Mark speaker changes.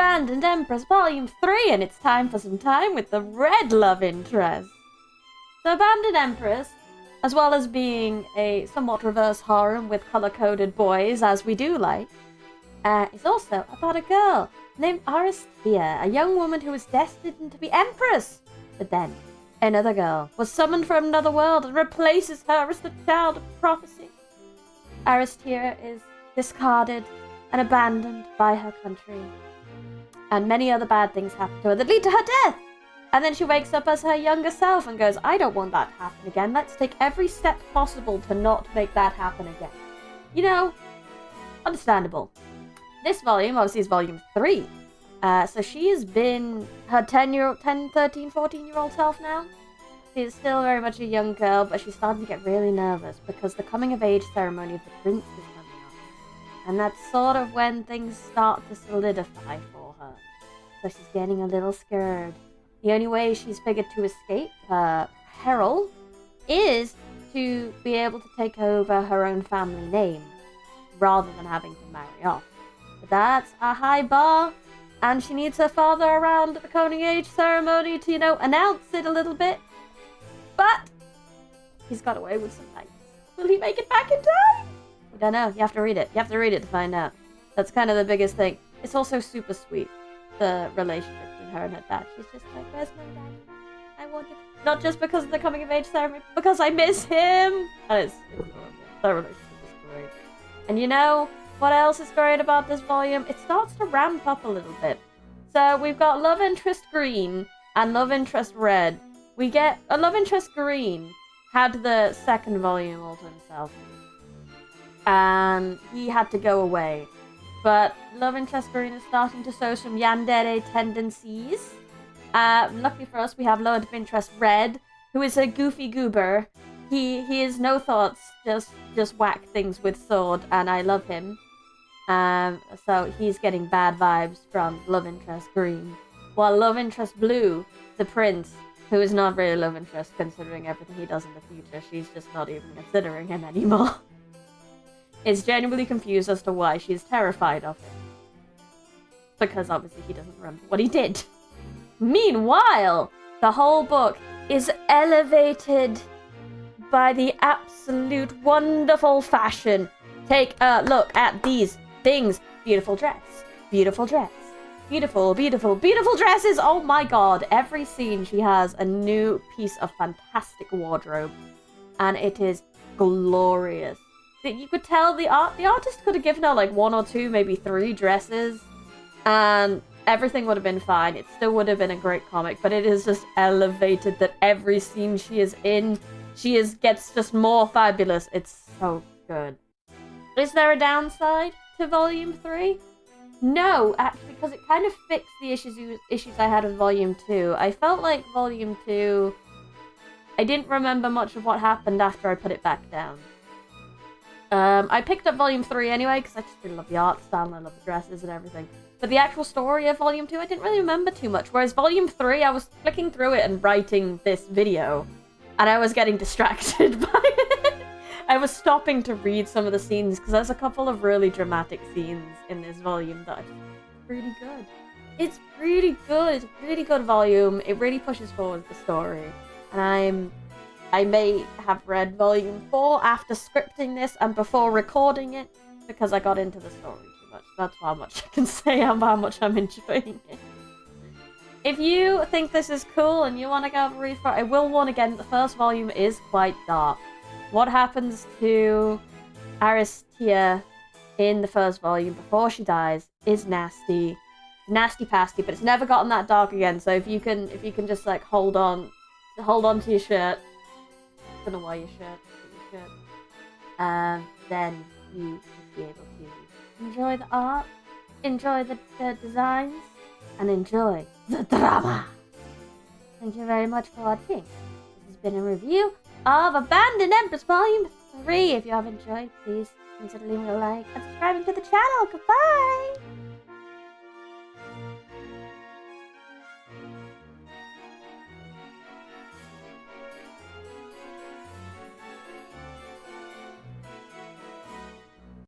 Speaker 1: Abandoned Empress Volume 3, and it's time for some time with the red love interest. So Abandoned Empress, as well as being a somewhat reverse harem with color-coded boys, as we do like, is also about a girl named Aristia, a young woman who was destined to be Empress. But then, another girl was summoned from another world and replaces her as the child of prophecy. Aristia is discarded and abandoned by her country. And many other bad things happen to her that lead to her death. And then she wakes up as her younger self and goes, I don't want that to happen again. Let's take every step possible to not make that happen again. You know, understandable. This volume, obviously, is volume 3. So she has been her 13, 14-year-old self now. She's still very much a young girl, but she's starting to get really nervous because the coming-of-age ceremony of the prince is coming up. And that's sort of when things start to solidify for her. So she's getting a little scared. The only way she's figured to escape her peril is to be able to take over her own family name, rather than having to marry off. But that's a high bar, and she needs her father around at the coming-age ceremony to, announce it a little bit. But he's got away with some lights. Will he make it back in time? I don't know. You have to read it. You have to read it to find out. That's kind of the biggest thing. It's also super sweet, the relationship between her and her dad. She's just like, where's my daddy? I want to... Not just because of the coming-of-age ceremony, because I miss him! And it's adorable. The relationship is great. And you know what else is great about this volume? It starts to ramp up a little bit. So we've got Love Interest Green and Love Interest Red. We get a Love Interest Green had the second volume all to himself. And he had to go away. But Love Interest Green is starting to show some yandere tendencies. Luckily for us, we have Love Interest Red, who is a goofy goober. He has no thoughts, just whack things with sword, and I love him. So he's getting bad vibes from Love Interest Green. While Love Interest Blue, the prince, who is not really love interest considering everything he does in the future, she's just not even considering him anymore, is genuinely confused as to why she's terrified of him. Because obviously he doesn't remember what he did. Meanwhile, the whole book is elevated by the absolute wonderful fashion. Take a look at these things. Beautiful dress. Beautiful dress. Beautiful, beautiful, beautiful dresses! Oh my god. Every scene she has a new piece of fantastic wardrobe. And it is glorious. You could tell the artist could have given her like 1 or 2, maybe 3 dresses. And everything would have been fine. It still would have been a great comic. But it is just elevated that every scene she is in, gets just more fabulous. It's so good. Is there a downside to Volume 3? No, actually, because it kind of fixed the issues I had with Volume 2. I felt like Volume 2, I didn't remember much of what happened after I put it back down. I picked up Volume 3 anyway, because I just really love the art style and I love the dresses and everything. But the actual story of Volume 2, I didn't really remember too much. Whereas Volume 3, I was flicking through it and writing this video, and I was getting distracted by it. I was stopping to read some of the scenes, because there's a couple of really dramatic scenes in this volume that are just really good. It's really good. It's a really good volume. It really pushes forward the story. And I may have read Volume 4 after scripting this and before recording it, because I got into the story too much. That's how much I can say how much I'm enjoying it. If you think this is cool and you want to go have a read for it, I will warn again, the first volume is quite dark. What happens to Aristia in the first volume before she dies is nasty. Nasty pasty, but it's never gotten that dark again. So if you can just like hold on to your shirt. I don't know why your shirt. Then you should be able to enjoy the art, enjoy the designs, and enjoy the drama. Thank you very much for watching. This has been a review of Abandoned Empress Volume 3. If you have enjoyed, please consider leaving a like and subscribing to the channel. Goodbye!